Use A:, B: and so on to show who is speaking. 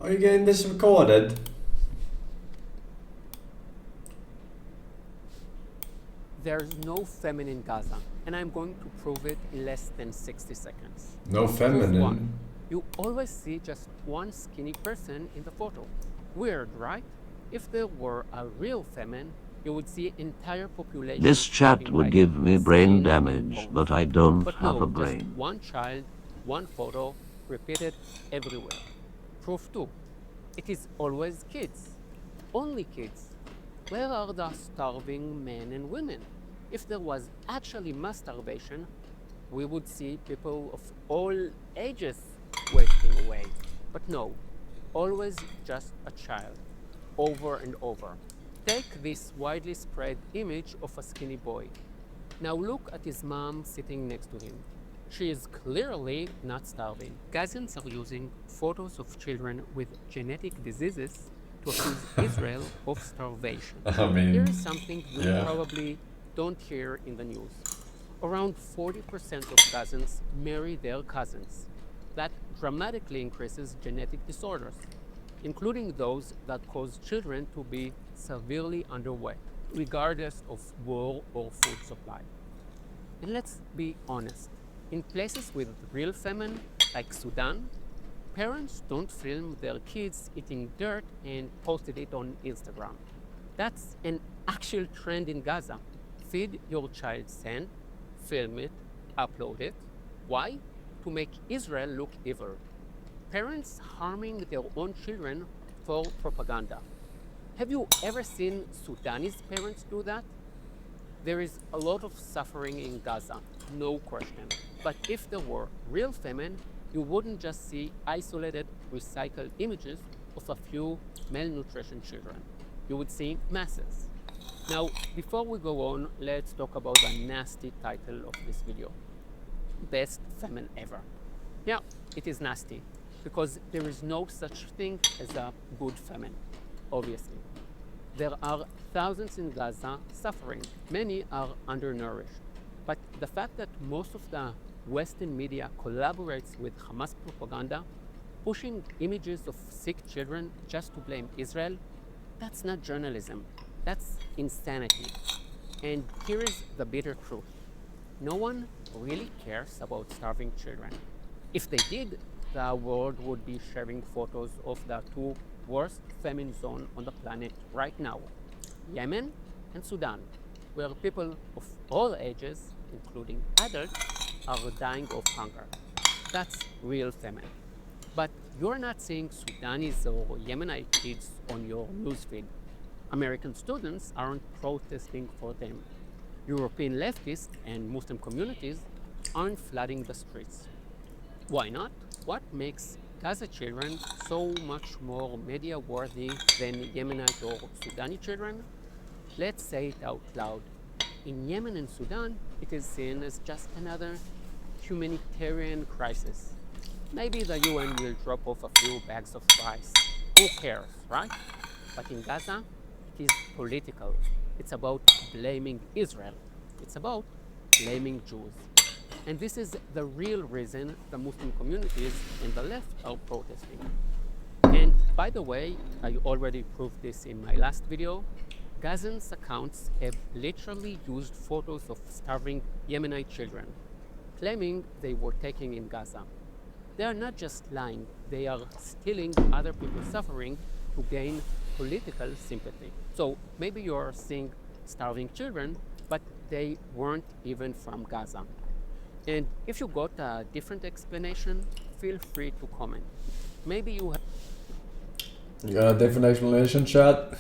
A: Are you getting this recorded?
B: There's no famine in Gaza, and I'm going to prove it in less than 60 seconds.
A: No
B: Proof
A: feminine.
B: one. You always see just one skinny person in the photo. Weird, right? If there were a real famine, you would see entire population.
C: This chat
B: starving
C: would
B: by
C: give me brain
B: skin and
C: damage,
B: bones.
C: but I don't
B: But
C: have
B: no,
C: a brain.
B: just one child, one photo, repeated everywhere. Proof two. It is always kids. Only kids. Where are the starving men and women? If there was actually mass starvation, we would see people of all ages wasting away. But no, always just a child, over and over. Take this widely spread image of a skinny boy. Now look at his mom sitting next to him. She is clearly not starving. Gazans are using photos of children with genetic diseases to accuse Israel of starvation.
A: I mean,
B: Here is something you
A: yeah.
B: probably don't hear in the news. Around 40% of Gazans marry their cousins. That dramatically increases genetic disorders, including those that cause children to be severely underweight, regardless of war or food supply. And let's be honest, in places with real famine, like Sudan, parents don't film their kids eating dirt and posted it on Instagram. That's an actual trend in Gaza. Feed your child sand, film it, upload it. Why? To make Israel look evil. Parents harming their own children for propaganda. Have you ever seen Sudanese parents do that? There is a lot of suffering in Gaza, no question. But if there were real famine, you wouldn't just see isolated, recycled images of a few malnutrition children. You would see masses. Now, before we go on, let's talk about the nasty title of this video. Best famine ever. Yeah, it is nasty, because there is no such thing as a good famine, obviously. There are thousands in Gaza suffering. Many are undernourished. But the fact that most of the Western media collaborates with Hamas propaganda, pushing images of sick children just to blame Israel, that's not journalism. That's insanity. And here is the bitter truth. No one really cares about starving children. If they did, the world would be sharing photos of the two worst famine zones on the planet right now, Yemen and Sudan, where people of all ages, including adults, are dying of hunger. That's real famine. But you're not seeing Sudanese or Yemenite kids on your newsfeed. American students aren't protesting for them. European leftists and Muslim communities aren't flooding the streets. Why not? What makes Gaza children so much more media-worthy than Yemenite or Sudani children? Let's say it out loud. In Yemen and Sudan, it is seen as just another humanitarian crisis. Maybe the UN will drop off a few bags of rice. Who cares, right? But in Gaza, it is political. It's about blaming Israel. It's about blaming Jews. And this is the real reason the Muslim communities and the left are protesting. And by the way, I already proved this in my last video. Gazans accounts have literally used photos of starving Yemenite children, claiming they were taken in Gaza. They are not just lying, they are stealing other people's suffering to gain political sympathy. So maybe you're seeing starving children, but they weren't even from Gaza. And if you got a different explanation, feel free to comment. Maybe you have
A: You got a different explanation, chat?